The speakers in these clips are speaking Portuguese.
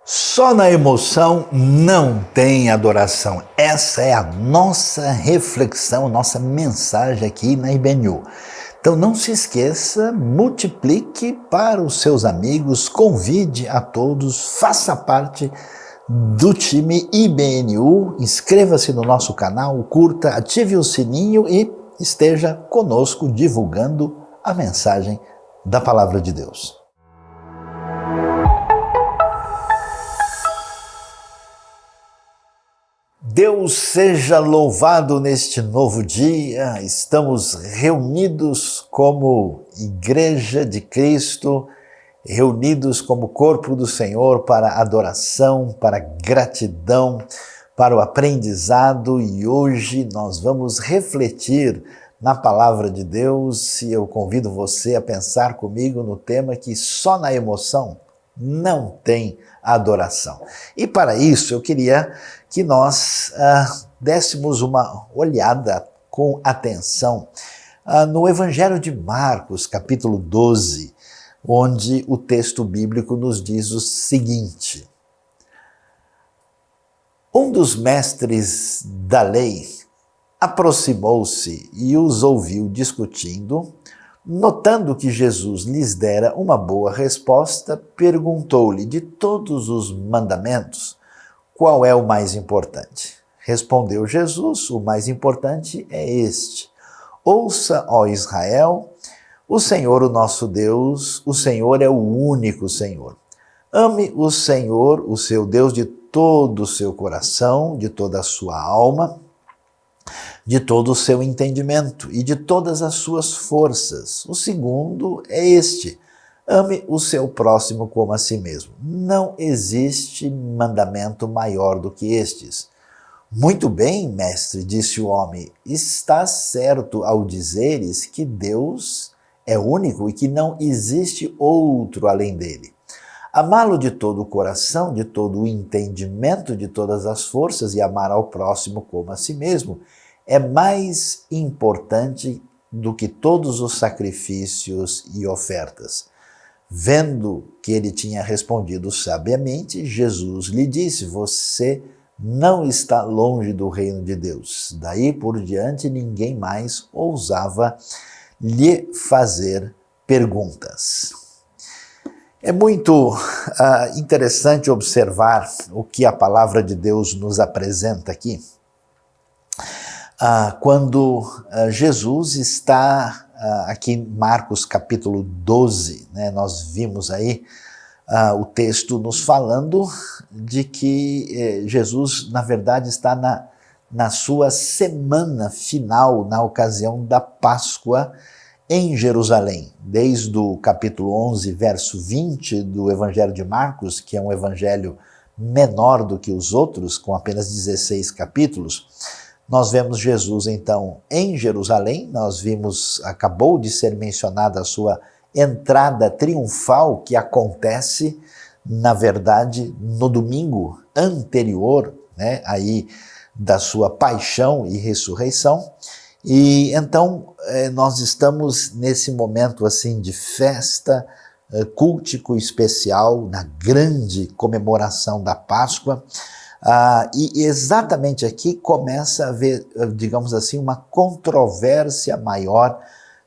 Só na emoção não tem adoração. Essa é a nossa reflexão, nossa mensagem aqui na IBNU. Então não se esqueça, multiplique para os seus amigos, convide a todos, faça parte do time IBNU, inscreva-se no nosso canal, curta, ative o sininho e esteja conosco divulgando a mensagem da Palavra de Deus. Deus seja louvado neste novo dia. Estamos reunidos como Igreja de Cristo, reunidos como corpo do Senhor para adoração, para gratidão, para o aprendizado, e hoje nós vamos refletir na Palavra de Deus, e eu convido você a pensar comigo no tema que só na emoção não tem adoração. E para isso eu queria que nós dessemos uma olhada com atenção no Evangelho de Marcos, capítulo 12, onde o texto bíblico nos diz o seguinte: um dos mestres da lei aproximou-se e os ouviu discutindo. Notando que Jesus lhes dera uma boa resposta, perguntou-lhe: de todos os mandamentos, qual é o mais importante? Respondeu Jesus: o mais importante é este: ouça, ó Israel, o Senhor, o nosso Deus, o Senhor é o único Senhor. Ame o Senhor, o seu Deus, de todo o seu coração, de toda a sua alma, de todo o seu entendimento e de todas as suas forças. O segundo é este: ame o seu próximo como a si mesmo. Não existe mandamento maior do que estes. Muito bem, mestre, disse o homem, estás certo ao dizeres que Deus é único e que não existe outro além dele. Amá-lo de todo o coração, de todo o entendimento, de todas as forças, e amar ao próximo como a si mesmo é mais importante do que todos os sacrifícios e ofertas. Vendo que ele tinha respondido sabiamente, Jesus lhe disse: você não está longe do reino de Deus. Daí por diante ninguém mais ousava lhe fazer perguntas. É muito interessante observar o que a palavra de Deus nos apresenta aqui. Quando Jesus está aqui em Marcos capítulo 12, né, nós vimos aí o texto nos falando de que Jesus, na verdade, está na sua semana final, na ocasião da Páscoa em Jerusalém. Desde o capítulo 11, verso 20 do Evangelho de Marcos, que é um evangelho menor do que os outros, com apenas 16 capítulos, nós vemos Jesus, então, em Jerusalém. Nós vimos, acabou de ser mencionada a sua entrada triunfal, que acontece, na verdade, no domingo anterior, né, aí da sua paixão e ressurreição. E então nós estamos nesse momento assim de festa, cultico especial, na grande comemoração da Páscoa. E exatamente aqui começa a haver, digamos assim, uma controvérsia maior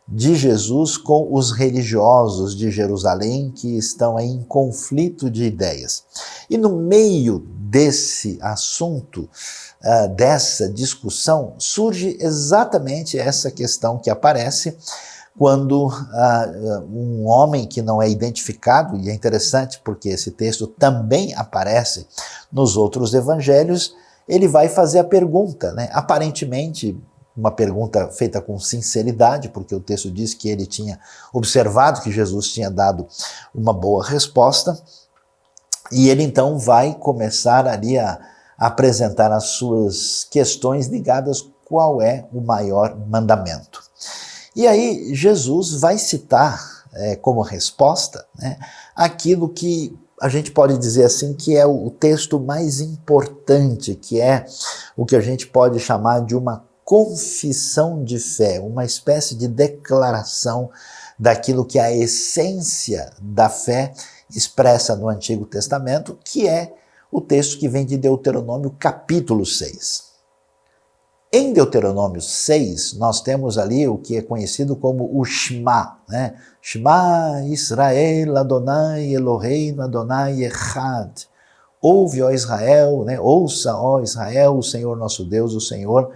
de Jesus com os religiosos de Jerusalém, que estão aí em conflito de ideias. E no meio desse assunto, dessa discussão, surge exatamente essa questão que aparece quando um homem que não é identificado, e é interessante porque esse texto também aparece nos outros evangelhos, ele vai fazer a pergunta, né? Aparentemente uma pergunta feita com sinceridade, porque o texto diz que ele tinha observado que Jesus tinha dado uma boa resposta, e ele então vai começar ali a apresentar as suas questões ligadas qual é o maior mandamento. E aí Jesus vai citar como resposta, né, aquilo que a gente pode dizer assim que é o texto mais importante, que é o que a gente pode chamar de uma confissão de fé, uma espécie de declaração daquilo que é a essência da fé expressa no Antigo Testamento, que é o texto que vem de Deuteronômio capítulo 6. Em Deuteronômio 6, nós temos ali o que é conhecido como o Shema, né? Shema Israel Adonai Eloheinu Adonai Echad. Ouve, ó Israel, né? Ouça, ó Israel, o Senhor nosso Deus, o Senhor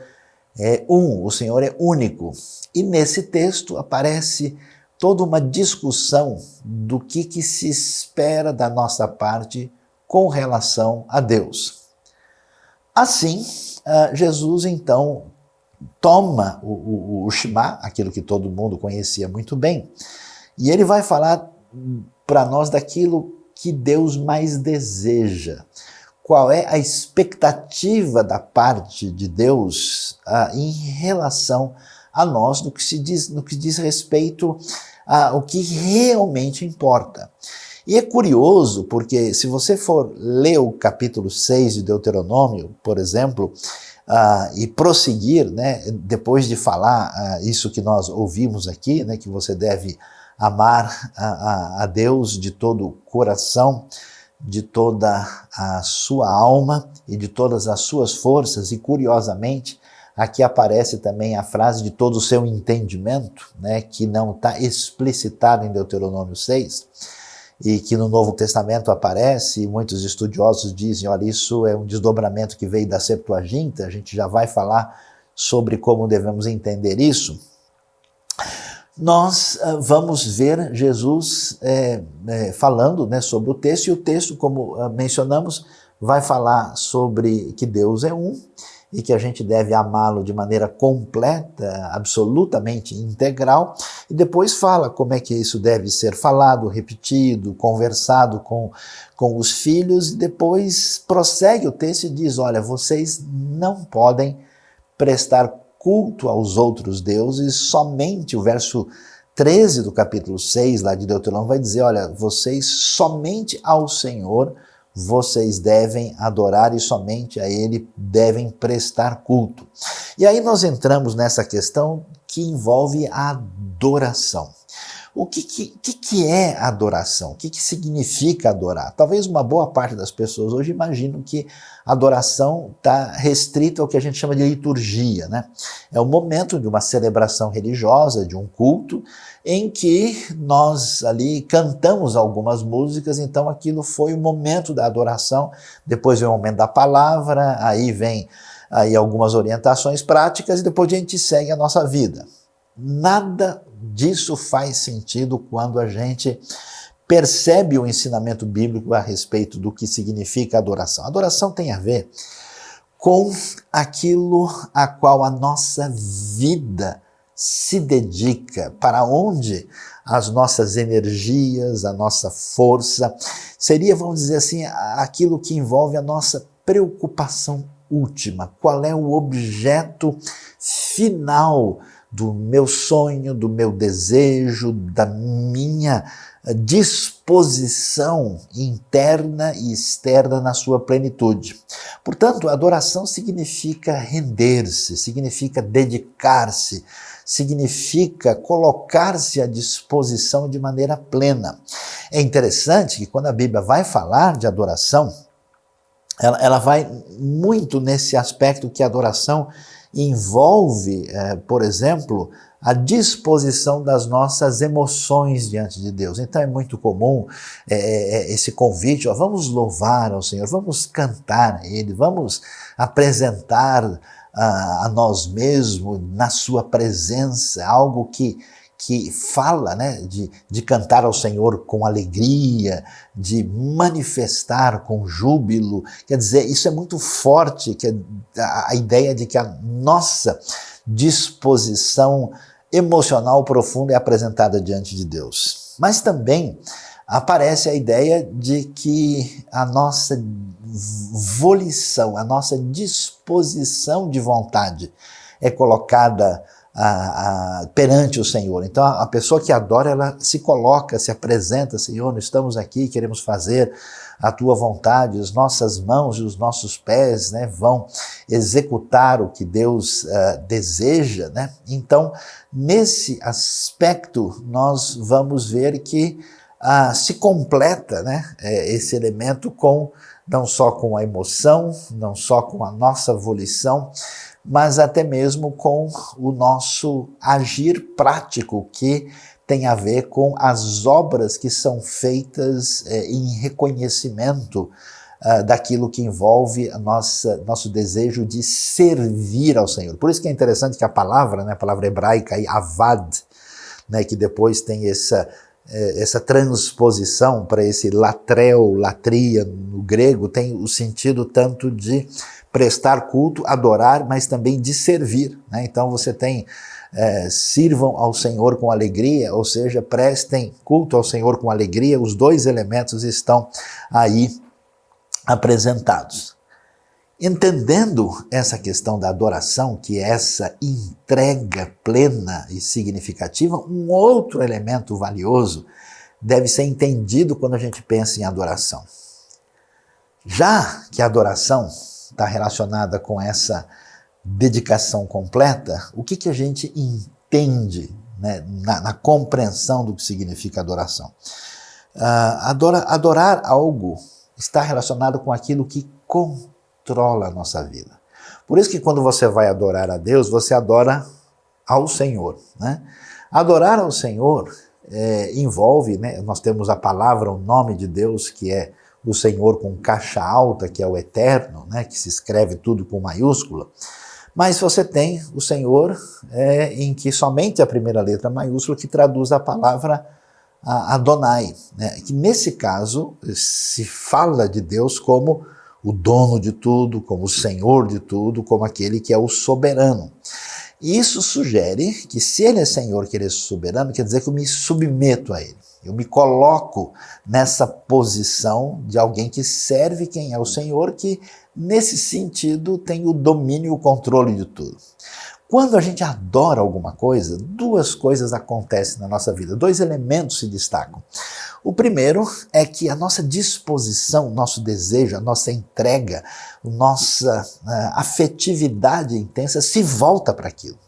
é o Senhor é único. E nesse texto aparece toda uma discussão do que se espera da nossa parte com relação a Deus. Assim, Jesus então toma o Shema, aquilo que todo mundo conhecia muito bem, e ele vai falar para nós daquilo que Deus mais deseja. Qual é a expectativa da parte de Deus em relação a nós no que diz respeito ao que realmente importa. E é curioso porque se você for ler o capítulo 6 de Deuteronômio, por exemplo, e prosseguir, né, depois de falar isso que nós ouvimos aqui, né, que você deve amar a Deus de todo o coração, de toda a sua alma e de todas as suas forças, e curiosamente, aqui aparece também a frase de todo o seu entendimento, né, que não está explicitada em Deuteronômio 6, e que no Novo Testamento aparece, e muitos estudiosos dizem, olha, isso é um desdobramento que veio da Septuaginta, a gente já vai falar sobre como devemos entender isso. Nós vamos ver Jesus falando, né, sobre o texto, e o texto, como mencionamos, vai falar sobre que Deus é um e que a gente deve amá-lo de maneira completa, absolutamente integral, e depois fala como é que isso deve ser falado, repetido, conversado com os filhos, e depois prossegue o texto e diz, olha, vocês não podem prestar culto aos outros deuses, somente o verso 13 do capítulo 6 lá de Deuteronômio vai dizer, olha, vocês somente ao Senhor vocês devem adorar e somente a Ele devem prestar culto. E aí nós entramos nessa questão que envolve a adoração. O que é adoração? O que significa adorar? Talvez uma boa parte das pessoas hoje imaginam que adoração está restrita ao que a gente chama de liturgia, né? É o momento de uma celebração religiosa, de um culto, em que nós ali cantamos algumas músicas, então aquilo foi o momento da adoração, depois vem o momento da palavra, aí vem aí algumas orientações práticas e depois a gente segue a nossa vida. Nada disso faz sentido quando a gente percebe o ensinamento bíblico a respeito do que significa adoração. Adoração tem a ver com aquilo a qual a nossa vida se dedica, para onde as nossas energias, a nossa força, seria, vamos dizer assim, aquilo que envolve a nossa preocupação última. Qual é o objeto final do meu sonho, do meu desejo, da minha disposição interna e externa na sua plenitude. Portanto, adoração significa render-se, significa dedicar-se, significa colocar-se à disposição de maneira plena. É interessante que quando a Bíblia vai falar de adoração, ela vai muito nesse aspecto que a adoração envolve, por exemplo, a disposição das nossas emoções diante de Deus. Então é muito comum esse convite, ó, vamos louvar ao Senhor, vamos cantar a Ele, vamos apresentar a nós mesmos na sua presença, algo que fala, né, de cantar ao Senhor com alegria, de manifestar com júbilo. Quer dizer, isso é muito forte, que a ideia de que a nossa disposição emocional profunda é apresentada diante de Deus. Mas também aparece a ideia de que a nossa volição, a nossa disposição de vontade é colocada perante o Senhor. Então a pessoa que adora, ela se coloca, se apresenta, Senhor, nós estamos aqui, queremos fazer a tua vontade, as nossas mãos e os nossos pés, né, vão executar o que Deus deseja, né? Então, nesse aspecto, nós vamos ver que se completa, né, esse elemento não só com a emoção, não só com a nossa volição, mas até mesmo com o nosso agir prático, que tem a ver com as obras que são feitas em reconhecimento daquilo que envolve nosso desejo de servir ao Senhor. Por isso que é interessante que a palavra, né, a palavra hebraica, aí, avad, né, que depois tem essa transposição para esse latreu, latria no grego, tem o sentido tanto de prestar culto, adorar, mas também de servir, né? Então você tem sirvam ao Senhor com alegria, ou seja, prestem culto ao Senhor com alegria. Os dois elementos estão aí apresentados. Entendendo essa questão da adoração, que é essa entrega plena e significativa, um outro elemento valioso deve ser entendido quando a gente pensa em adoração. Já que a adoração está relacionada com essa dedicação completa, o que a gente entende, né, na compreensão do que significa adoração? Adorar algo está relacionado com aquilo que controla a nossa vida. Por isso que quando você vai adorar a Deus, você adora ao Senhor, né? Adorar ao Senhor envolve, né, nós temos a palavra, o nome de Deus, que é o Senhor com caixa alta, que é o Eterno, né, que se escreve tudo com maiúscula. Mas você tem o Senhor em que somente a primeira letra maiúscula que traduz a palavra Adonai, né, que nesse caso se fala de Deus como o dono de tudo, como o Senhor de tudo, como aquele que é o soberano. E isso sugere que se ele é Senhor, que ele é soberano, quer dizer que eu me submeto a ele. Eu me coloco nessa posição de alguém que serve quem é o Senhor, que nesse sentido tem o domínio e o controle de tudo. Quando a gente adora alguma coisa, duas coisas acontecem na nossa vida, dois elementos se destacam. O primeiro é que a nossa disposição, nosso desejo, a nossa entrega, nossa afetividade intensa se volta para aquilo.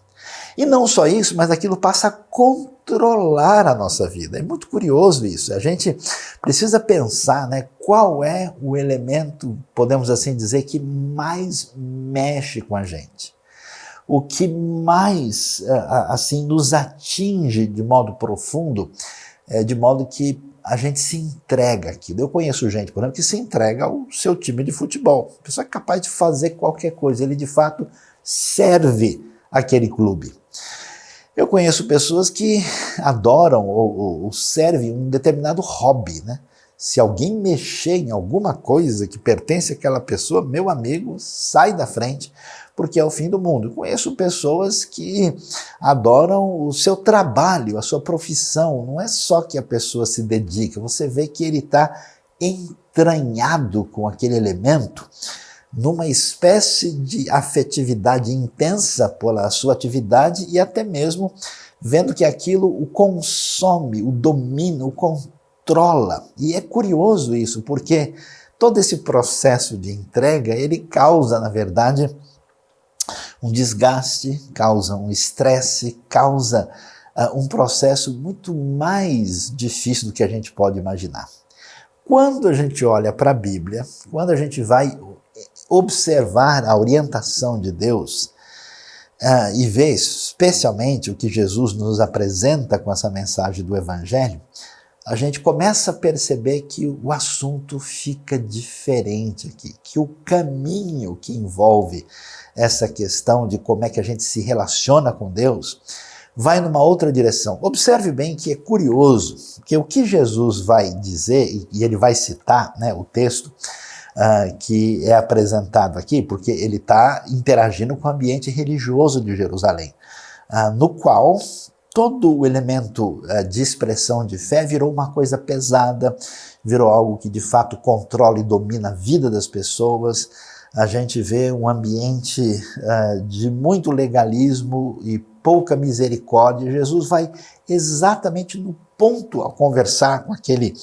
E não só isso, mas aquilo passa a controlar a nossa vida. É muito curioso isso. A gente precisa pensar, né, qual é o elemento, podemos assim dizer, que mais mexe com a gente. O que mais assim nos atinge de modo profundo, de modo que a gente se entrega àquilo. Eu conheço gente, por exemplo, que se entrega ao seu time de futebol. A pessoa é capaz de fazer qualquer coisa, ele de fato serve aquele clube. Eu conheço pessoas que adoram ou servem um determinado hobby, né? Se alguém mexer em alguma coisa que pertence àquela pessoa, meu amigo, sai da frente, porque é o fim do mundo. Eu conheço pessoas que adoram o seu trabalho, a sua profissão. Não é só que a pessoa se dedica, você vê que ele está entranhado com aquele elemento, numa espécie de afetividade intensa pela sua atividade e até mesmo vendo que aquilo o consome, o domina, o controla. E é curioso isso, porque todo esse processo de entrega, ele causa, na verdade, um desgaste, causa um estresse, causa um processo muito mais difícil do que a gente pode imaginar. Quando a gente olha para a Bíblia, quando a gente vai observar a orientação de Deus e ver especialmente o que Jesus nos apresenta com essa mensagem do Evangelho, a gente começa a perceber que o assunto fica diferente aqui, que o caminho que envolve essa questão de como é que a gente se relaciona com Deus vai numa outra direção. Observe bem que é curioso, que o que Jesus vai dizer, e ele vai citar, né, o texto que é apresentado aqui, porque ele está interagindo com o ambiente religioso de Jerusalém, no qual todo o elemento de expressão de fé virou uma coisa pesada, virou algo que de fato controla e domina a vida das pessoas. A gente vê um ambiente de muito legalismo e pouca misericórdia. Jesus vai exatamente no ponto ao conversar com aquele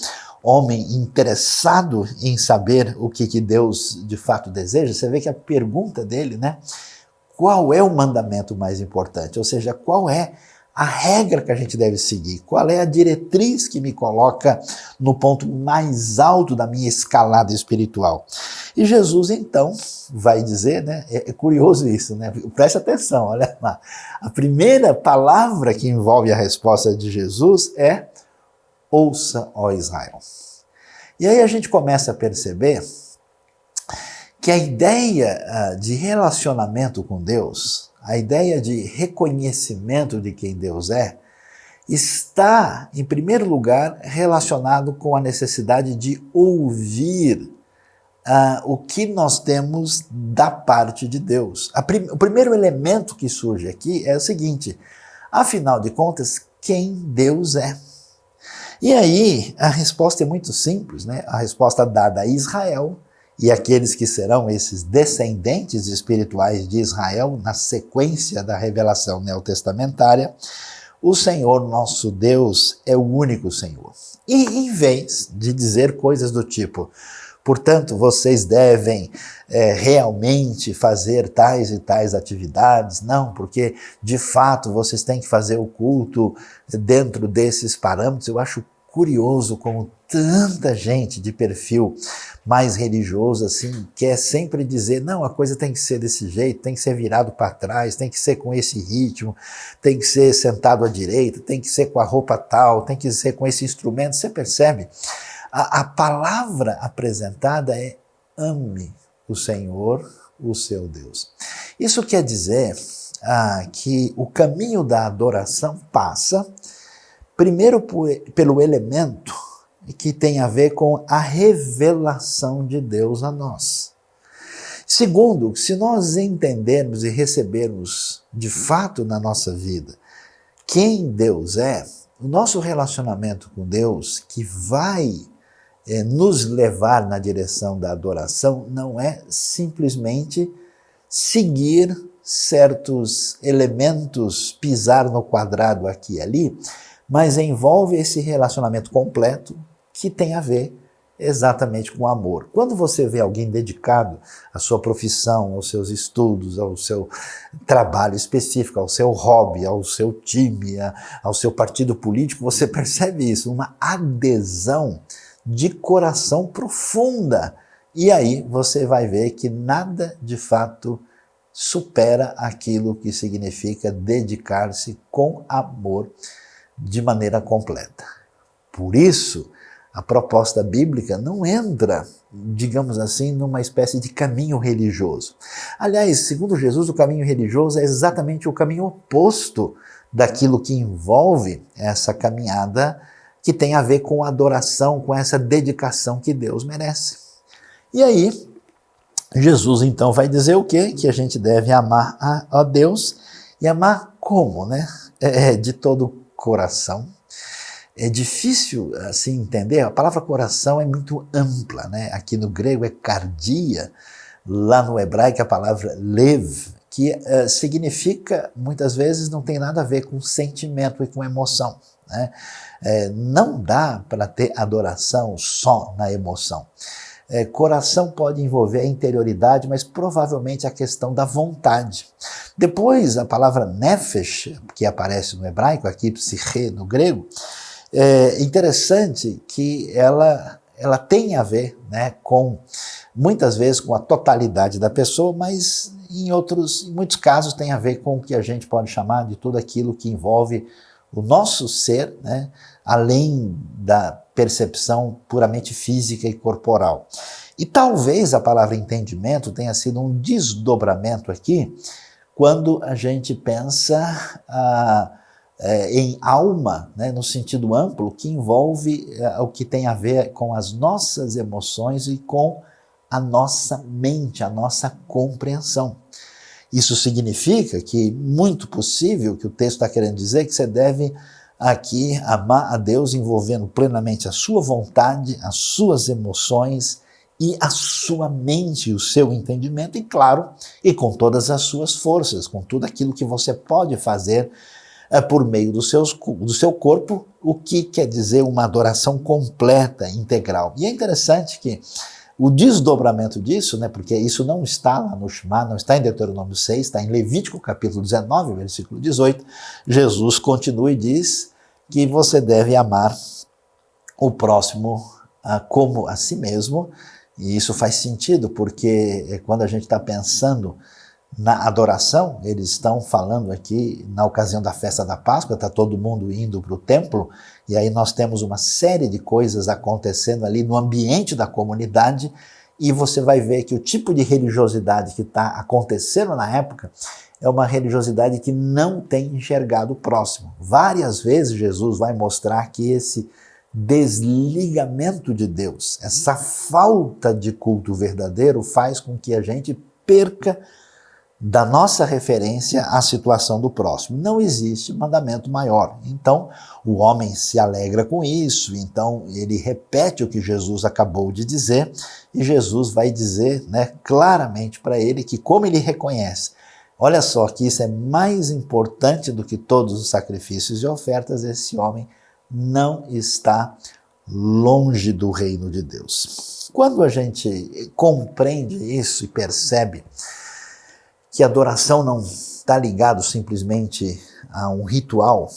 homem interessado em saber o que Deus de fato deseja. Você vê que a pergunta dele, né? Qual é o mandamento mais importante? Ou seja, qual é a regra que a gente deve seguir? Qual é a diretriz que me coloca no ponto mais alto da minha escalada espiritual? E Jesus, então, vai dizer, né? É curioso isso, né? Preste atenção, olha lá. A primeira palavra que envolve a resposta de Jesus é: ouça, ó Israel. E aí a gente começa a perceber que a ideia de relacionamento com Deus, a ideia de reconhecimento de quem Deus é, está, em primeiro lugar, relacionado com a necessidade de ouvir o que nós temos da parte de Deus. O primeiro elemento que surge aqui é o seguinte: afinal de contas, quem Deus é? E aí a resposta é muito simples, né? A resposta dada a Israel e aqueles que serão esses descendentes espirituais de Israel na sequência da revelação neotestamentária: o Senhor nosso Deus é o único Senhor. E em vez de dizer coisas do tipo: portanto, vocês devem realmente fazer tais e tais atividades. Não, porque de fato vocês têm que fazer o culto dentro desses parâmetros. Eu acho curioso como tanta gente de perfil mais religioso assim quer sempre dizer: não, a coisa tem que ser desse jeito, tem que ser virado para trás, tem que ser com esse ritmo, tem que ser sentado à direita, tem que ser com a roupa tal, tem que ser com esse instrumento. Você percebe? A palavra apresentada é: ame o Senhor, o seu Deus. Isso quer dizer que o caminho da adoração passa, primeiro, pelo elemento que tem a ver com a revelação de Deus a nós. Segundo, se nós entendermos e recebermos de fato na nossa vida quem Deus é, o nosso relacionamento com Deus, que vai nos levar na direção da adoração, não é simplesmente seguir certos elementos, pisar no quadrado aqui e ali, mas envolve esse relacionamento completo que tem a ver exatamente com amor. Quando você vê alguém dedicado à sua profissão, aos seus estudos, ao seu trabalho específico, ao seu hobby, ao seu time, ao seu partido político, você percebe isso, uma adesão de coração profunda. E aí você vai ver que nada de fato supera aquilo que significa dedicar-se com amor de maneira completa. Por isso, a proposta bíblica não entra, digamos assim, numa espécie de caminho religioso. Aliás, segundo Jesus, o caminho religioso é exatamente o caminho oposto daquilo que envolve essa caminhada que tem a ver com a adoração, com essa dedicação que Deus merece. E aí, Jesus então vai dizer o quê? Que a gente deve amar a Deus. E amar como, né? De todo o coração. É difícil assim entender, a palavra coração é muito ampla, né? Aqui no grego é cardia, lá no hebraico a palavra lev, que significa, muitas vezes, não tem nada a ver com sentimento e com emoção, né? Não dá para ter adoração só na emoção. Coração pode envolver a interioridade, mas provavelmente a questão da vontade. Depois, a palavra nefesh, que aparece no hebraico, aqui psiche no grego, é interessante que ela tem a ver, né, muitas vezes com a totalidade da pessoa, mas em muitos casos tem a ver com o que a gente pode chamar de tudo aquilo que envolve o nosso ser, né, além da percepção puramente física e corporal. E talvez a palavra entendimento tenha sido um desdobramento aqui, quando a gente pensa em alma, né, no sentido amplo, que envolve o que tem a ver com as nossas emoções e com a nossa mente, a nossa compreensão. Isso significa que, muito possível, que o texto está querendo dizer que você deve aqui amar a Deus envolvendo plenamente a sua vontade, as suas emoções e a sua mente, o seu entendimento, e claro, e com todas as suas forças, com tudo aquilo que você pode fazer por meio do seu corpo, o que quer dizer uma adoração completa, integral. E é interessante que O desdobramento disso, né, porque isso não está lá no Shema, não está em Deuteronômio 6, está em Levítico capítulo 19, versículo 18, Jesus continua e diz que você deve amar o próximo como a si mesmo, e isso faz sentido, porque quando a gente está pensando na adoração, eles estão falando aqui na ocasião da festa da Páscoa, está todo mundo indo para o templo, e aí nós temos uma série de coisas acontecendo ali no ambiente da comunidade, e você vai ver que o tipo de religiosidade que está acontecendo na época é uma religiosidade que não tem enxergado o próximo. Várias vezes Jesus vai mostrar que esse desligamento de Deus, essa falta de culto verdadeiro faz com que a gente perca da nossa referência à situação do próximo. Não existe mandamento maior. Então, o homem se alegra com isso, então ele repete o que Jesus acabou de dizer, e Jesus vai dizer, né, claramente para ele que, como ele reconhece, olha só que isso é mais importante do que todos os sacrifícios e ofertas, esse homem não está longe do reino de Deus. Quando a gente compreende isso e percebe que a adoração não está ligado simplesmente a um ritual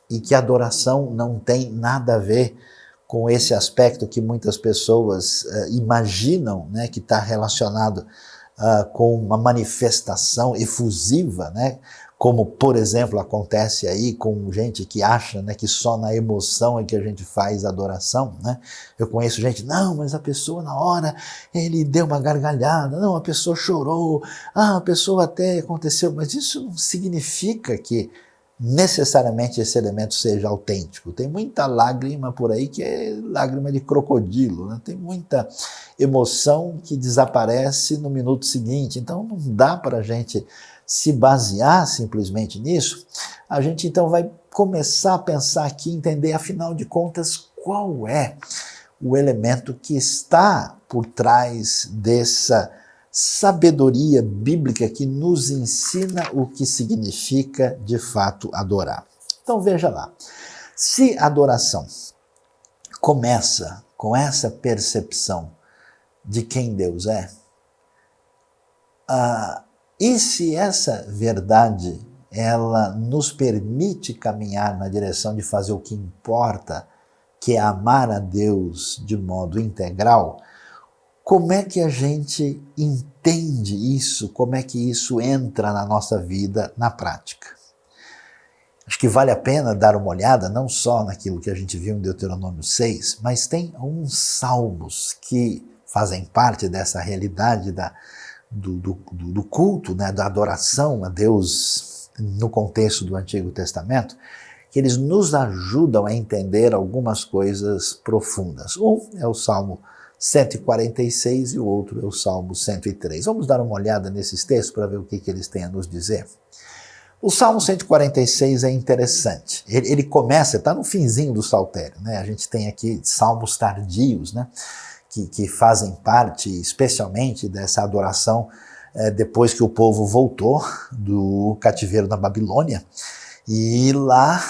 e que a adoração não tem nada a ver com esse aspecto que muitas pessoas imaginam, né, que está relacionado com uma manifestação efusiva, né, como, por exemplo, acontece aí com gente que acha, né, que só na emoção é que a gente faz adoração, né? Eu conheço gente, não, mas a pessoa na hora, ele deu uma gargalhada, não, a pessoa chorou, a pessoa até aconteceu, mas isso não significa que necessariamente esse elemento seja autêntico. Tem muita lágrima por aí que é lágrima de crocodilo, né? Tem muita emoção que desaparece no minuto seguinte, então não dá para a gente se basear simplesmente nisso. A gente então vai começar a pensar aqui, entender afinal de contas qual é o elemento que está por trás dessa sabedoria bíblica que nos ensina o que significa de fato adorar. Então veja lá, se a adoração começa com essa percepção de quem Deus é, e se essa verdade ela nos permite caminhar na direção de fazer o que importa, que é amar a Deus de modo integral, como é que a gente entende isso? Como é que isso entra na nossa vida na prática? Acho que vale a pena dar uma olhada não só naquilo que a gente viu em Deuteronômio 6, mas tem uns salmos que fazem parte dessa realidade do culto, né, da adoração a Deus no contexto do Antigo Testamento, que eles nos ajudam a entender algumas coisas profundas. Um é o Salmo 146 e o outro é o Salmo 103. Vamos dar uma olhada nesses textos para ver o que eles têm a nos dizer. O Salmo 146 é interessante. Ele começa, está no finzinho do saltério, né? A gente tem aqui salmos tardios, né? Que fazem parte especialmente dessa adoração depois que o povo voltou do cativeiro da Babilônia. E lá,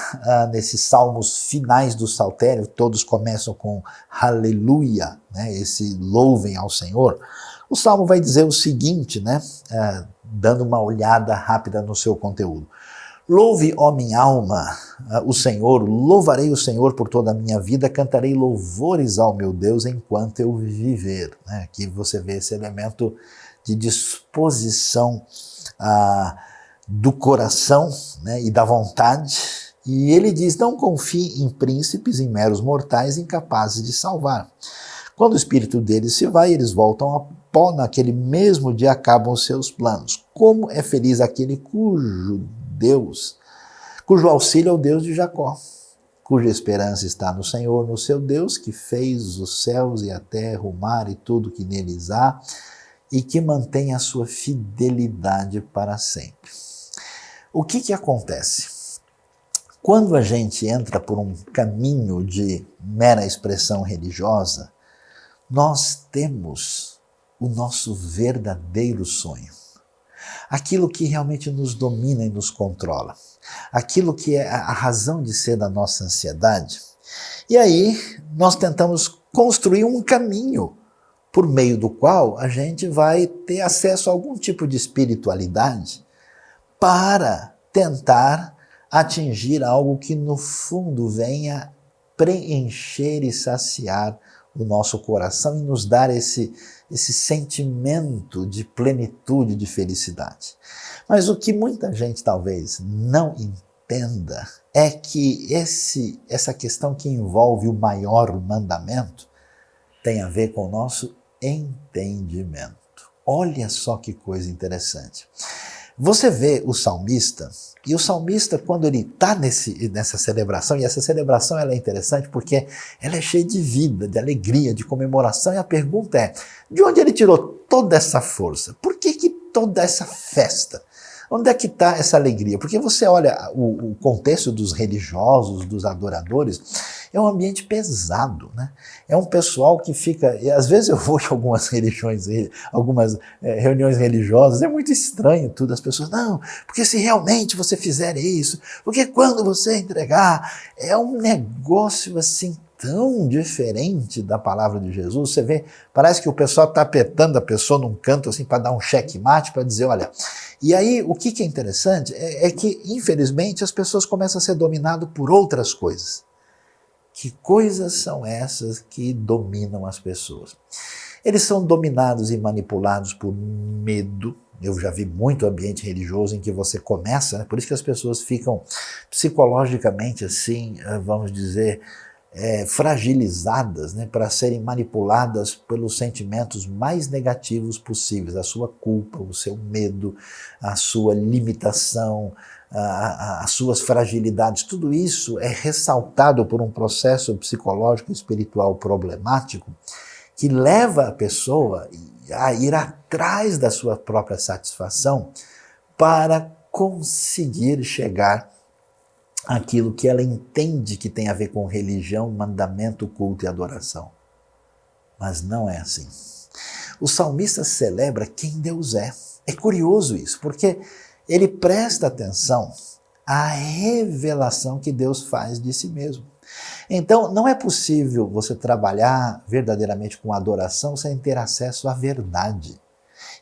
nesses salmos finais do saltério, todos começam com aleluia, né, esse louvem ao Senhor. O salmo vai dizer o seguinte, né, dando uma olhada rápida no seu conteúdo. Louve, ó minha alma, o Senhor, louvarei o Senhor por toda a minha vida, cantarei louvores ao meu Deus enquanto eu viver. Aqui você vê esse elemento de disposição do coração, né, e da vontade. E ele diz, não confie em príncipes, em meros mortais incapazes de salvar. Quando o espírito deles se vai, eles voltam a pó, naquele mesmo dia acabam os seus planos. Como é feliz aquele cujo auxílio é o Deus de Jacó, cuja esperança está no Senhor, no seu Deus, que fez os céus e a terra, o mar e tudo que neles há, e que mantém a sua fidelidade para sempre. O que acontece? Quando a gente entra por um caminho de mera expressão religiosa, nós temos o nosso verdadeiro sonho. Aquilo que realmente nos domina e nos controla. Aquilo que é a razão de ser da nossa ansiedade. E aí nós tentamos construir um caminho por meio do qual a gente vai ter acesso a algum tipo de espiritualidade para tentar atingir algo que no fundo venha preencher e saciar o nosso coração e nos dar esse sentimento de plenitude, de felicidade. Mas o que muita gente talvez não entenda é que essa questão que envolve o maior mandamento tem a ver com o nosso entendimento. Olha só que coisa interessante. Você vê o salmista, e o salmista, quando ele está nessa celebração, e essa celebração ela é interessante porque ela é cheia de vida, de alegria, de comemoração, e a pergunta é, de onde ele tirou toda essa força? Por que toda essa festa? Onde é que está essa alegria? Porque você olha o contexto dos religiosos, dos adoradores, é um ambiente pesado, né? É um pessoal que fica... Às vezes eu vou em algumas religiões, algumas reuniões religiosas, é muito estranho tudo. As pessoas, não, porque se realmente você fizer isso, porque quando você entregar, é um negócio assim tão diferente da palavra de Jesus. Você vê, parece que o pessoal está apertando a pessoa num canto assim para dar um checkmate, para dizer, olha... E aí, o que é interessante é que, infelizmente, as pessoas começam a ser dominadas por outras coisas. Que coisas são essas que dominam as pessoas? Eles são dominados e manipulados por medo. Eu já vi muito ambiente religioso em que você começa, né? Por isso que as pessoas ficam psicologicamente assim, vamos dizer, fragilizadas, né, para serem manipuladas pelos sentimentos mais negativos possíveis, a sua culpa, o seu medo, a sua limitação, as suas fragilidades. Tudo isso é ressaltado por um processo psicológico e espiritual problemático que leva a pessoa a ir atrás da sua própria satisfação para conseguir chegar aquilo que ela entende que tem a ver com religião, mandamento, culto e adoração. Mas não é assim. O salmista celebra quem Deus é. É curioso isso, porque ele presta atenção à revelação que Deus faz de si mesmo. Então, não é possível você trabalhar verdadeiramente com adoração sem ter acesso à verdade.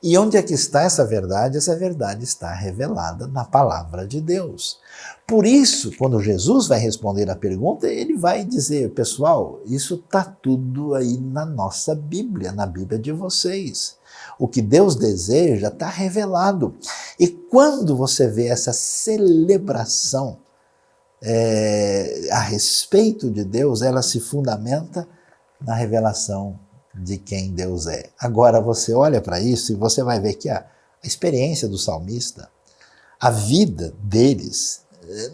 E onde é que está essa verdade? Essa verdade está revelada na palavra de Deus. Por isso, quando Jesus vai responder a pergunta, ele vai dizer, pessoal, isso está tudo aí na nossa Bíblia, na Bíblia de vocês. O que Deus deseja está revelado. E quando você vê essa celebração a respeito de Deus, ela se fundamenta na revelação de quem Deus é. Agora você olha para isso e você vai ver que a experiência do salmista, a vida deles,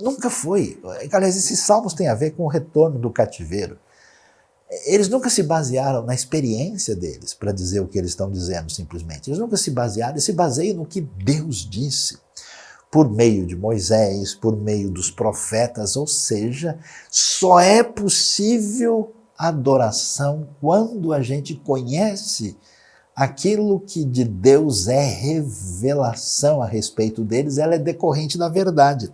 nunca foi. Aliás, esses salmos têm a ver com o retorno do cativeiro. Eles nunca se basearam na experiência deles para dizer o que eles estão dizendo simplesmente. Eles nunca se basearam, eles se baseiam no que Deus disse, por meio de Moisés, por meio dos profetas, ou seja, só é possível adoração quando a gente conhece aquilo que de Deus é revelação a respeito deles, ela é decorrente da verdade.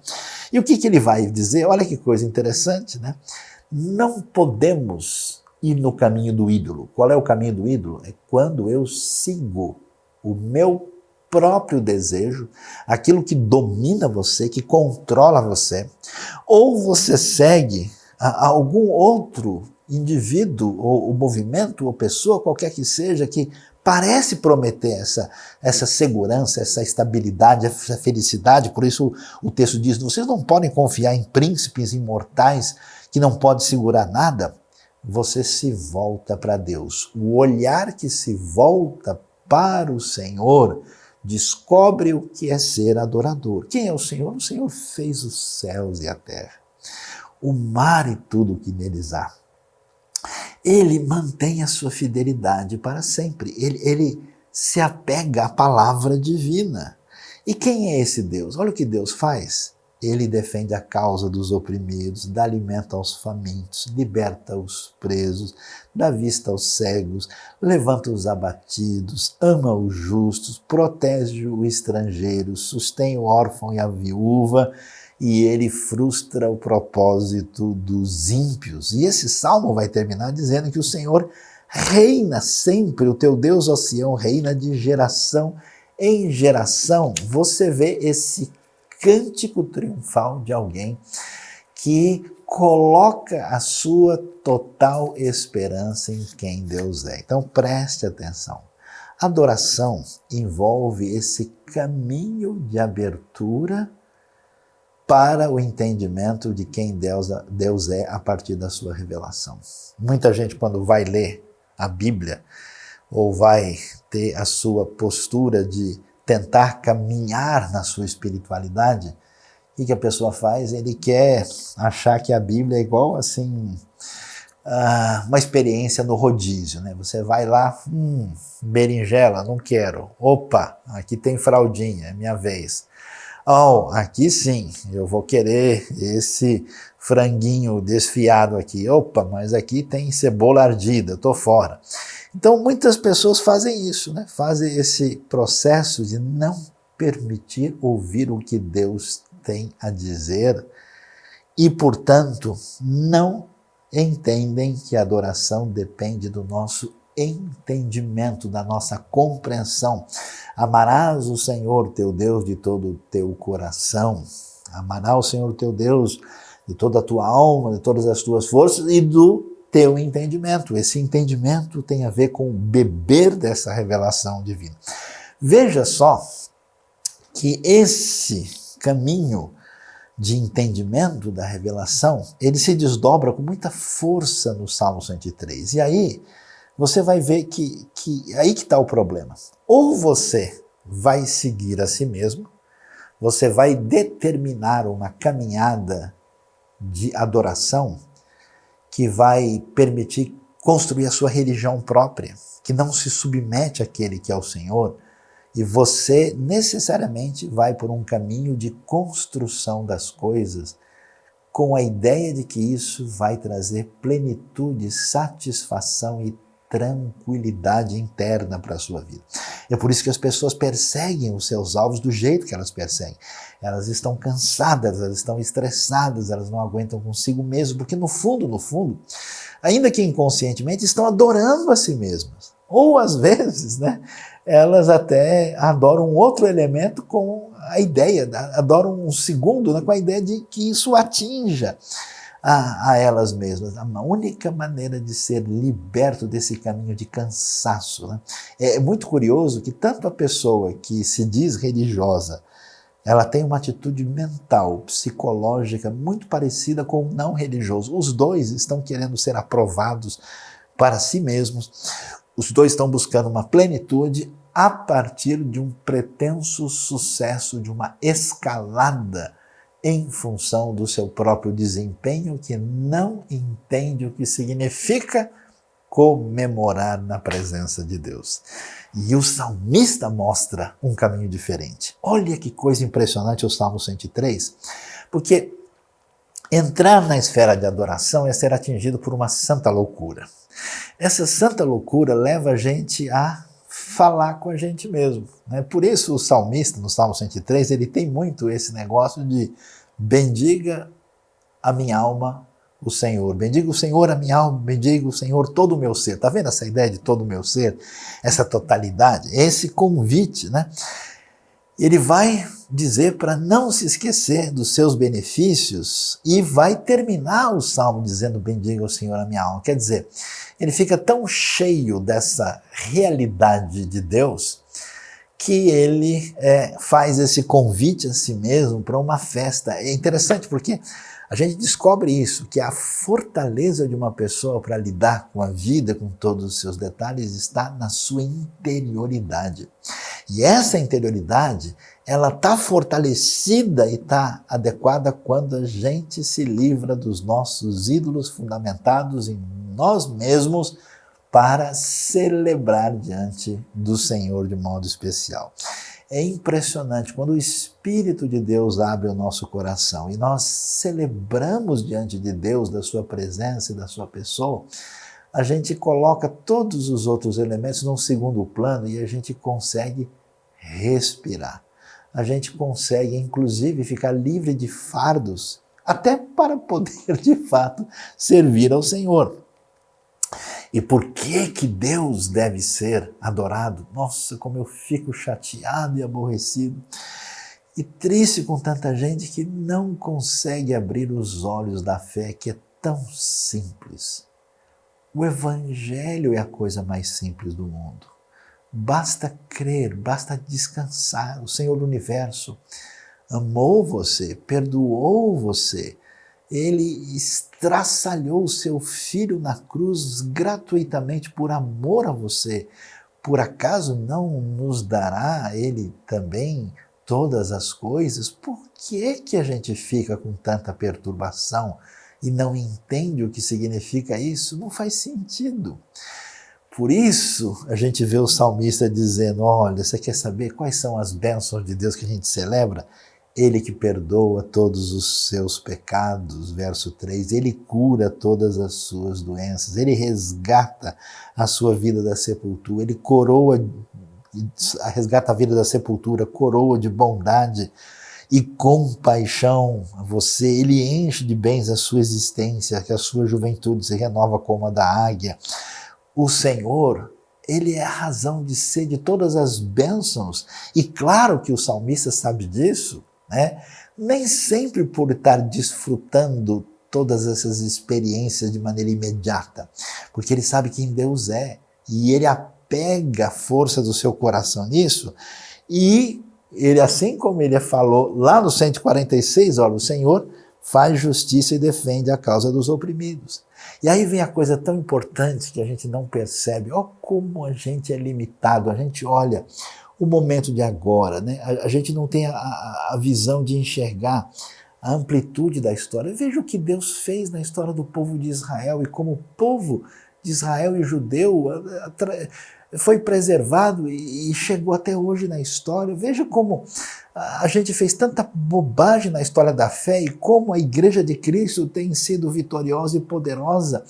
E o que ele vai dizer? Olha que coisa interessante, né? Não podemos ir no caminho do ídolo. Qual é o caminho do ídolo? É quando eu sigo o meu próprio desejo, aquilo que domina você, que controla você, ou você segue algum outro indivíduo, ou movimento, ou pessoa, qualquer que seja, que parece prometer essa segurança, essa estabilidade, essa felicidade. Por isso o texto diz, vocês não podem confiar em príncipes imortais que não podem segurar nada. Você se volta para Deus. O olhar que se volta para o Senhor descobre o que é ser adorador. Quem é o Senhor? O Senhor fez os céus e a terra, o mar e tudo o que neles há. Ele mantém a sua fidelidade para sempre. Ele se apega à palavra divina. E quem é esse Deus? Olha o que Deus faz. Ele defende a causa dos oprimidos, dá alimento aos famintos, liberta os presos, dá vista aos cegos, levanta os abatidos, ama os justos, protege o estrangeiro, sustém o órfão e a viúva, e ele frustra o propósito dos ímpios. E esse salmo vai terminar dizendo que o Senhor reina sempre, o teu Deus, ó Sião, reina de geração em geração. Você vê esse cântico triunfal de alguém que coloca a sua total esperança em quem Deus é. Então preste atenção. Adoração envolve esse caminho de abertura para o entendimento de quem Deus é a partir da sua revelação. Muita gente, quando vai ler a Bíblia, ou vai ter a sua postura de tentar caminhar na sua espiritualidade, o que a pessoa faz? Ele quer achar que a Bíblia é igual assim, uma experiência no rodízio, né? Você vai lá, berinjela, não quero. Opa, aqui tem fraldinha, é minha vez. Oh, aqui sim, eu vou querer esse franguinho desfiado aqui. Opa, mas aqui tem cebola ardida, eu tô fora. Então muitas pessoas fazem isso, né? Fazem esse processo de não permitir ouvir o que Deus tem a dizer e, portanto, não entendem que a adoração depende do nosso entendimento, da nossa compreensão. Amarás o Senhor teu Deus de todo o teu coração, amarás o Senhor teu Deus de toda a tua alma, de todas as tuas forças e do teu entendimento. Esse entendimento tem a ver com beber dessa revelação divina. Veja só que esse caminho de entendimento da revelação, ele se desdobra com muita força no Salmo 103. E aí, você vai ver que aí que está o problema. Ou você vai seguir a si mesmo, você vai determinar uma caminhada de adoração que vai permitir construir a sua religião própria, que não se submete àquele que é o Senhor, e você necessariamente vai por um caminho de construção das coisas com a ideia de que isso vai trazer plenitude, satisfação e tranquilidade interna para a sua vida. É por isso que as pessoas perseguem os seus alvos do jeito que elas perseguem. Elas estão cansadas, elas estão estressadas, elas não aguentam consigo mesmo, porque no fundo, ainda que inconscientemente, estão adorando a si mesmas. Ou às vezes, né, elas até adoram um outro elemento com a ideia, adoram um segundo, né, com a ideia de que isso atinja a elas mesmas. A única maneira de ser liberto desse caminho de cansaço, né? É muito curioso que tanto a pessoa que se diz religiosa, ela tem uma atitude mental, psicológica muito parecida com o não religioso. Os dois estão querendo ser aprovados para si mesmos. Os dois estão buscando uma plenitude a partir de um pretenso sucesso, de uma escalada em função do seu próprio desempenho, que não entende o que significa comemorar na presença de Deus. E o salmista mostra um caminho diferente. Olha que coisa impressionante o Salmo 103, porque entrar na esfera de adoração é ser atingido por uma santa loucura. Essa santa loucura leva a gente a falar com a gente mesmo, né? Por isso o salmista, no Salmo 103, ele tem muito esse negócio de bendiga a minha alma o Senhor, bendiga o Senhor a minha alma, bendiga o Senhor todo o meu ser. Está vendo essa ideia de todo o meu ser? Essa totalidade, esse convite, né? Ele vai dizer para não se esquecer dos seus benefícios e vai terminar o salmo dizendo bendiga o Senhor a minha alma. Quer dizer, ele fica tão cheio dessa realidade de Deus que ele faz esse convite a si mesmo para uma festa. É interessante porque a gente descobre isso, que a fortaleza de uma pessoa para lidar com a vida, com todos os seus detalhes, está na sua interioridade. E essa interioridade, ela está fortalecida e está adequada quando a gente se livra dos nossos ídolos fundamentados em nós mesmos para celebrar diante do Senhor de modo especial. É impressionante quando o Espírito de Deus abre o nosso coração e nós celebramos diante de Deus, da sua presença e da sua pessoa, a gente coloca todos os outros elementos num segundo plano e a gente consegue respirar. A gente consegue, inclusive, ficar livre de fardos, até para poder, de fato, servir ao Senhor. E por que Deus deve ser adorado? Nossa, como eu fico chateado e aborrecido e triste com tanta gente que não consegue abrir os olhos da fé, que é tão simples. O Evangelho é a coisa mais simples do mundo. Basta crer, basta descansar. O Senhor do Universo amou você, perdoou você. Ele estraçalhou o seu Filho na cruz gratuitamente por amor a você. Por acaso não nos dará Ele também todas as coisas? Por que a gente fica com tanta perturbação e não entende o que significa isso? Não faz sentido. Por isso a gente vê o salmista dizendo, olha, você quer saber quais são as bênçãos de Deus que a gente celebra? Ele que perdoa todos os seus pecados, verso 3, ele cura todas as suas doenças, ele resgata a sua vida da sepultura, ele resgata a vida da sepultura, coroa de bondade e compaixão a você, ele enche de bens a sua existência, que a sua juventude se renova como a da águia. O Senhor, Ele é a razão de ser de todas as bênçãos, e claro que o salmista sabe disso, né? Nem sempre por estar desfrutando todas essas experiências de maneira imediata, porque ele sabe quem Deus é, e ele apega a força do seu coração nisso, e ele, assim como ele falou lá no 146, olha, o Senhor faz justiça e defende a causa dos oprimidos. E aí vem a coisa tão importante que a gente não percebe, ó como a gente é limitado, a gente olha o momento de agora, né? A gente não tem a visão de enxergar a amplitude da história. Veja o que Deus fez na história do povo de Israel e como o povo de Israel e judeu foi preservado e chegou até hoje na história. Veja como a gente fez tanta bobagem na história da fé e como a Igreja de Cristo tem sido vitoriosa e poderosa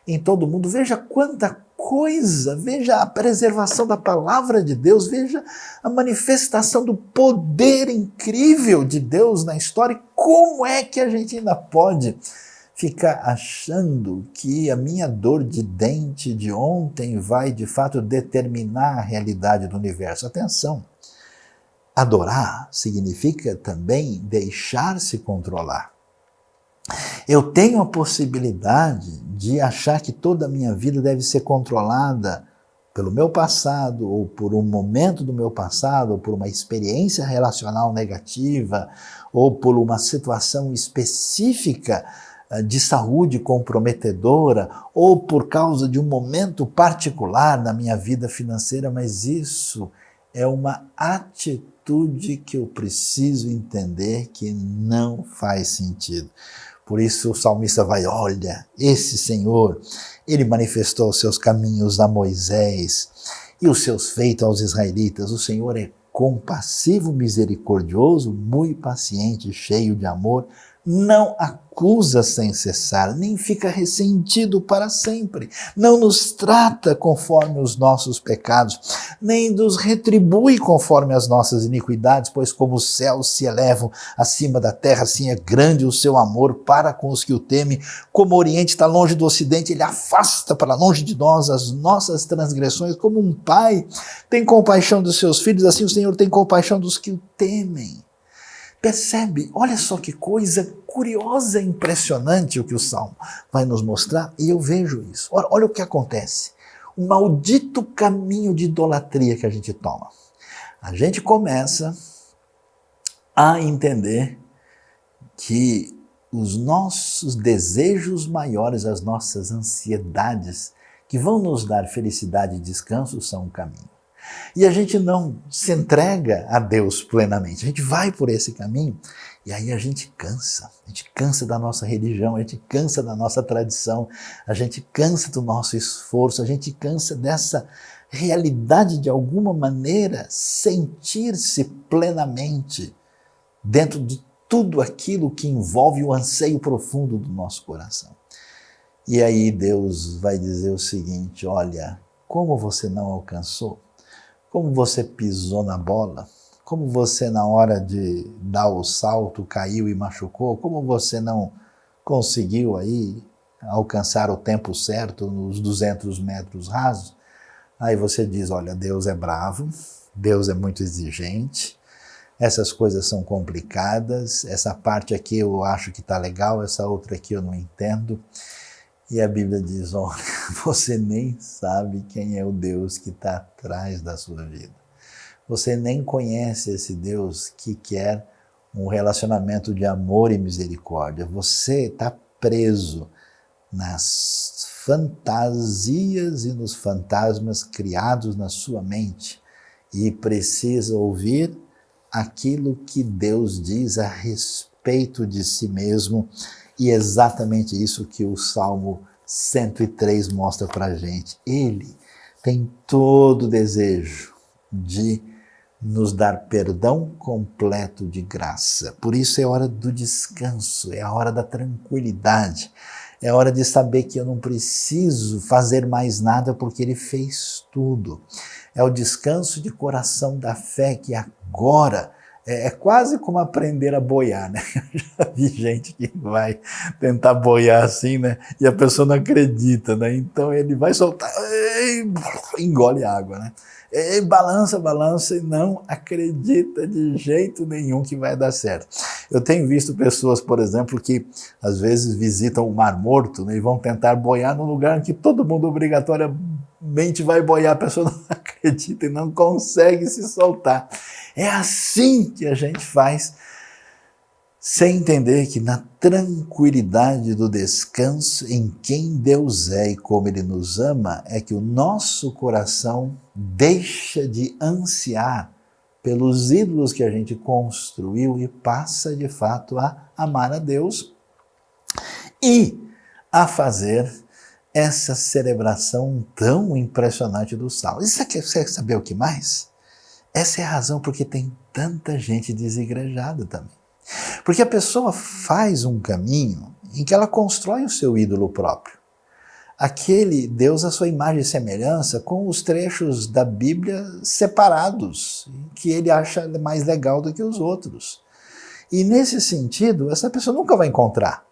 em todo o mundo. Veja quanta coisa, veja a preservação da palavra de Deus, veja a manifestação do poder incrível de Deus na história. Como é que a gente ainda pode ficar achando que a minha dor de dente de ontem vai de fato determinar a realidade do universo? Atenção, adorar significa também deixar-se controlar. Eu tenho a possibilidade de achar que toda a minha vida deve ser controlada pelo meu passado, ou por um momento do meu passado, ou por uma experiência relacional negativa, ou por uma situação específica de saúde comprometedora, ou por causa de um momento particular na minha vida financeira, mas isso é uma atitude que eu preciso entender que não faz sentido. Por isso o salmista vai, olha, esse Senhor, ele manifestou os seus caminhos a Moisés e os seus feitos aos israelitas. O Senhor é compassivo, misericordioso, muito paciente, cheio de amor, não acusa sem cessar, nem fica ressentido para sempre, não nos trata conforme os nossos pecados, nem nos retribui conforme as nossas iniquidades, pois como os céus se elevam acima da terra, assim é grande o seu amor para com os que o temem. Como o Oriente está longe do Ocidente, ele afasta para longe de nós as nossas transgressões. Como um pai tem compaixão dos seus filhos, assim o Senhor tem compaixão dos que o temem. Percebe? Olha só que coisa curiosa e impressionante o que o Salmo vai nos mostrar, e eu vejo isso. Olha o que acontece. O maldito caminho de idolatria que a gente toma. A gente começa a entender que os nossos desejos maiores, as nossas ansiedades, que vão nos dar felicidade e descanso, são o caminho. E a gente não se entrega a Deus plenamente, a gente vai por esse caminho e aí a gente cansa da nossa religião, a gente cansa da nossa tradição, a gente cansa do nosso esforço, a gente cansa dessa realidade de alguma maneira sentir-se plenamente dentro de tudo aquilo que envolve o anseio profundo do nosso coração. E aí Deus vai dizer o seguinte, olha, como você não alcançou, como você pisou na bola, como você na hora de dar o salto caiu e machucou, como você não conseguiu aí alcançar o tempo certo nos 200 metros rasos, aí você diz, olha, Deus é bravo, Deus é muito exigente, essas coisas são complicadas, essa parte aqui eu acho que está legal, essa outra aqui eu não entendo. E a Bíblia diz, olha, você nem sabe quem é o Deus que está atrás da sua vida. Você nem conhece esse Deus que quer um relacionamento de amor e misericórdia. Você está preso nas fantasias e nos fantasmas criados na sua mente e precisa ouvir aquilo que Deus diz a respeito de si mesmo, e é exatamente isso que o Salmo 103 mostra para a gente. Ele tem todo o desejo de nos dar perdão completo de graça. Por isso é hora do descanso, é a hora da tranquilidade, é hora de saber que eu não preciso fazer mais nada porque Ele fez tudo. É o descanso de coração da fé que agora é quase como aprender a boiar, né? Eu já vi gente que vai tentar boiar assim, né? E a pessoa não acredita, né? Então ele vai soltar, engole água, né? E balança, balança e não acredita de jeito nenhum que vai dar certo. Eu tenho visto pessoas, por exemplo, que às vezes visitam o Mar Morto, né, e vão tentar boiar num lugar que todo mundo obrigatoriamente vai boiar, a pessoa não acredita e não consegue se soltar. É assim que a gente faz, sem entender que na tranquilidade do descanso em quem Deus é e como Ele nos ama, é que o nosso coração deixa de ansiar pelos ídolos que a gente construiu e passa de fato a amar a Deus e a fazer essa celebração tão impressionante do Salmo. E você quer saber o que mais? Essa é a razão porque tem tanta gente desigrejada também. Porque a pessoa faz um caminho em que ela constrói o seu ídolo próprio. Aquele Deus à sua imagem e semelhança, com os trechos da Bíblia separados, que ele acha mais legal do que os outros. E nesse sentido, essa pessoa nunca vai encontrar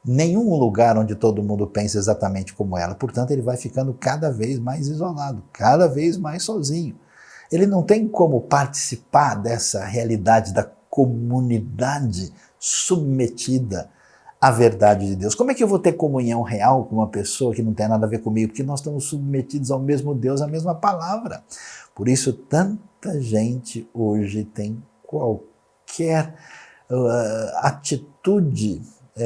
nenhum lugar onde todo mundo pensa exatamente como ela. Portanto, ele vai ficando cada vez mais isolado, cada vez mais sozinho. Ele não tem como participar dessa realidade da comunidade submetida à verdade de Deus. Como é que eu vou ter comunhão real com uma pessoa que não tem nada a ver comigo? Porque nós estamos submetidos ao mesmo Deus, à mesma palavra. Por isso, tanta gente hoje tem qualquer atitude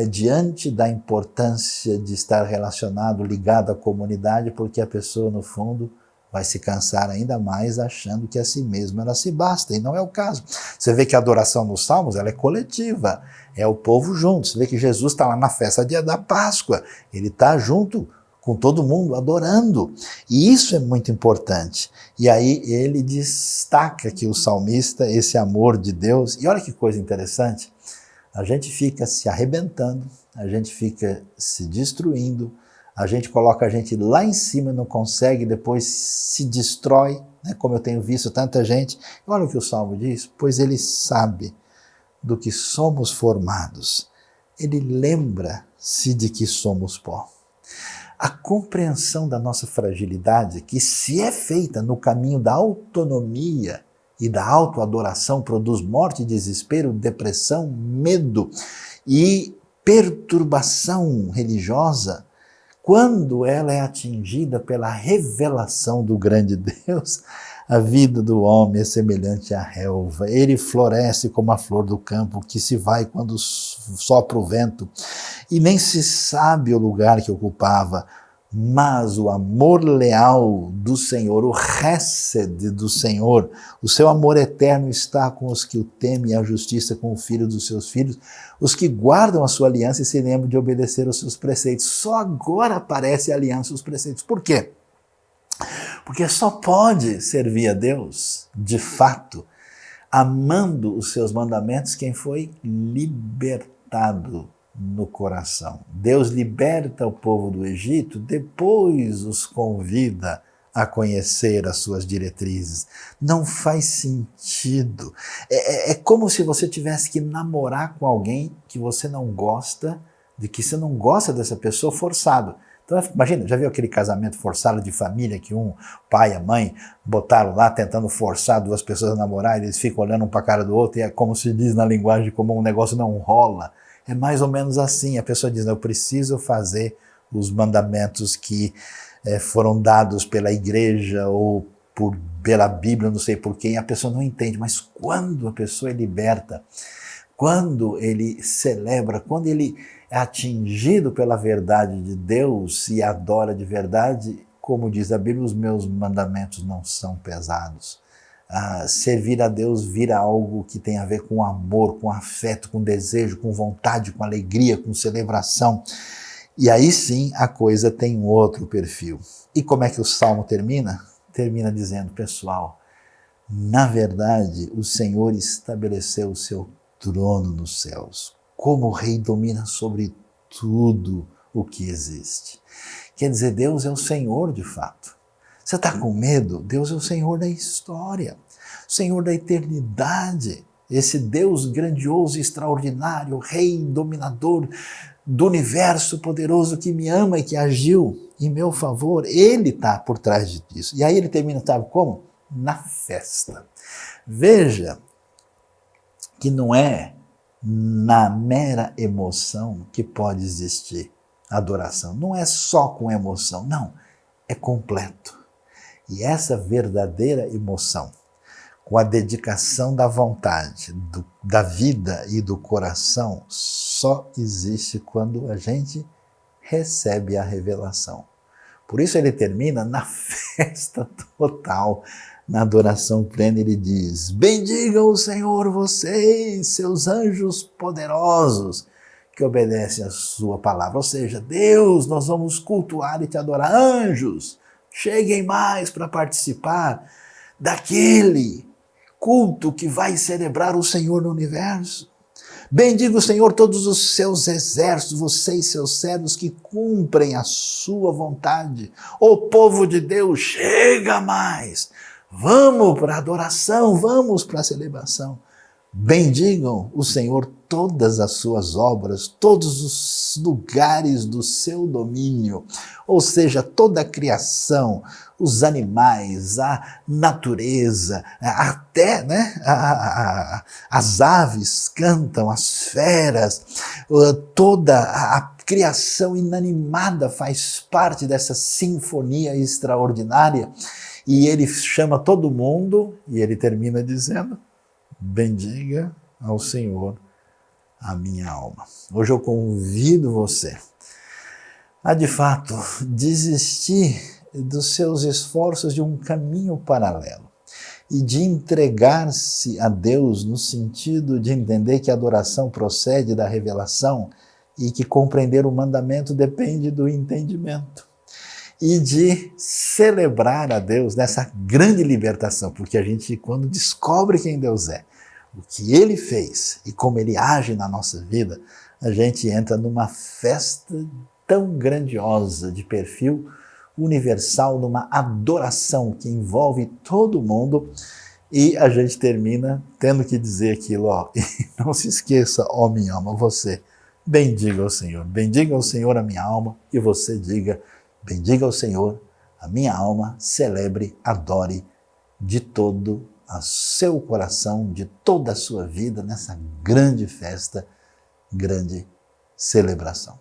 diante da importância de estar relacionado, ligado à comunidade, porque a pessoa, no fundo, vai se cansar ainda mais achando que a si mesma ela se basta, e não é o caso. Você vê que a adoração nos Salmos ela é coletiva, é o povo junto. Você vê que Jesus está lá na festa da Páscoa, ele está junto com todo mundo adorando, e isso é muito importante. E aí ele destaca que o salmista, esse amor de Deus, e olha que coisa interessante, a gente fica se arrebentando, a gente fica se destruindo, a gente coloca a gente lá em cima e não consegue, depois se destrói, né? Como eu tenho visto tanta gente. Olha o que o Salmo diz, pois ele sabe do que somos formados, ele lembra-se de que somos pó. A compreensão da nossa fragilidade, que se é feita no caminho da autonomia e da autoadoração, produz morte, desespero, depressão, medo e perturbação religiosa. Quando ela é atingida pela revelação do grande Deus, a vida do homem é semelhante à relva. Ele floresce como a flor do campo, que se vai quando sopra o vento, e nem se sabe o lugar que ocupava. Mas o amor leal do Senhor, o hesed do Senhor, o seu amor eterno está com os que o temem, e a justiça com o filho dos seus filhos, os que guardam a sua aliança e se lembram de obedecer aos seus preceitos. Só agora aparece a aliança e os preceitos. Por quê? Porque só pode servir a Deus, de fato, amando os seus mandamentos, quem foi libertado no coração. Deus liberta o povo do Egito, depois os convida a conhecer as suas diretrizes. Não faz sentido. É como se você tivesse que namorar com alguém que você não gosta, de que você não gosta dessa pessoa forçado. Então, imagina, já viu aquele casamento forçado de família que o pai e a mãe botaram lá tentando forçar duas pessoas a namorar e eles ficam olhando um para a cara do outro e é como se diz na linguagem, como um negócio não rola. É mais ou menos assim, a pessoa diz, eu preciso fazer os mandamentos que foram dados pela igreja ou pela Bíblia, não sei por quem, a pessoa não entende, mas quando a pessoa é liberta, quando ele celebra, quando ele é atingido pela verdade de Deus e adora de verdade, como diz a Bíblia, os meus mandamentos não são pesados. Servir a Deus vira algo que tem a ver com amor, com afeto, com desejo, com vontade, com alegria, com celebração. E aí sim a coisa tem um outro perfil. E como é que o Salmo termina? Termina dizendo, pessoal, na verdade o Senhor estabeleceu o seu trono nos céus. Como o rei domina sobre tudo o que existe. Quer dizer, Deus é o Senhor de fato. Você está com medo? Deus é o Senhor da história, Senhor da eternidade. Esse Deus grandioso e extraordinário, Rei dominador do universo poderoso que me ama e que agiu em meu favor, Ele está por trás disso. E aí ele termina, sabe como? Na festa. Veja que não é na mera emoção que pode existir adoração. Não é só com emoção, não. É completo. E essa verdadeira emoção, com a dedicação da vontade, da vida e do coração, só existe quando a gente recebe a revelação. Por isso ele termina na festa total, na adoração plena. Ele diz, bendigam o Senhor vocês, seus anjos poderosos, que obedecem a sua palavra. Ou seja, Deus, nós vamos cultuar e te adorar. Anjos, cheguem mais para participar daquele culto que vai celebrar o Senhor no universo. Bendiga o Senhor todos os seus exércitos, vocês, seus servos, que cumprem a sua vontade. O povo de Deus, chega mais. Vamos para a adoração, vamos para a celebração. Bendigam o Senhor todas as suas obras, todos os lugares do seu domínio, ou seja, toda a criação, os animais, a natureza, até as aves cantam, as feras, toda a criação inanimada faz parte dessa sinfonia extraordinária. E ele chama todo mundo e ele termina dizendo, bendiga ao Senhor a minha alma. Hoje eu convido você a, de fato, desistir dos seus esforços de um caminho paralelo e de entregar-se a Deus no sentido de entender que a adoração procede da revelação e que compreender o mandamento depende do entendimento. E de celebrar a Deus nessa grande libertação, porque a gente, quando descobre quem Deus é, o que Ele fez e como Ele age na nossa vida, a gente entra numa festa tão grandiosa de perfil universal, numa adoração que envolve todo mundo, e a gente termina tendo que dizer aquilo, e não se esqueça, ó minha alma, você, bendiga o Senhor a minha alma, e você diga, bendiga o Senhor, a minha alma, celebre, adore de todo o seu coração, de toda a sua vida, nessa grande festa, grande celebração.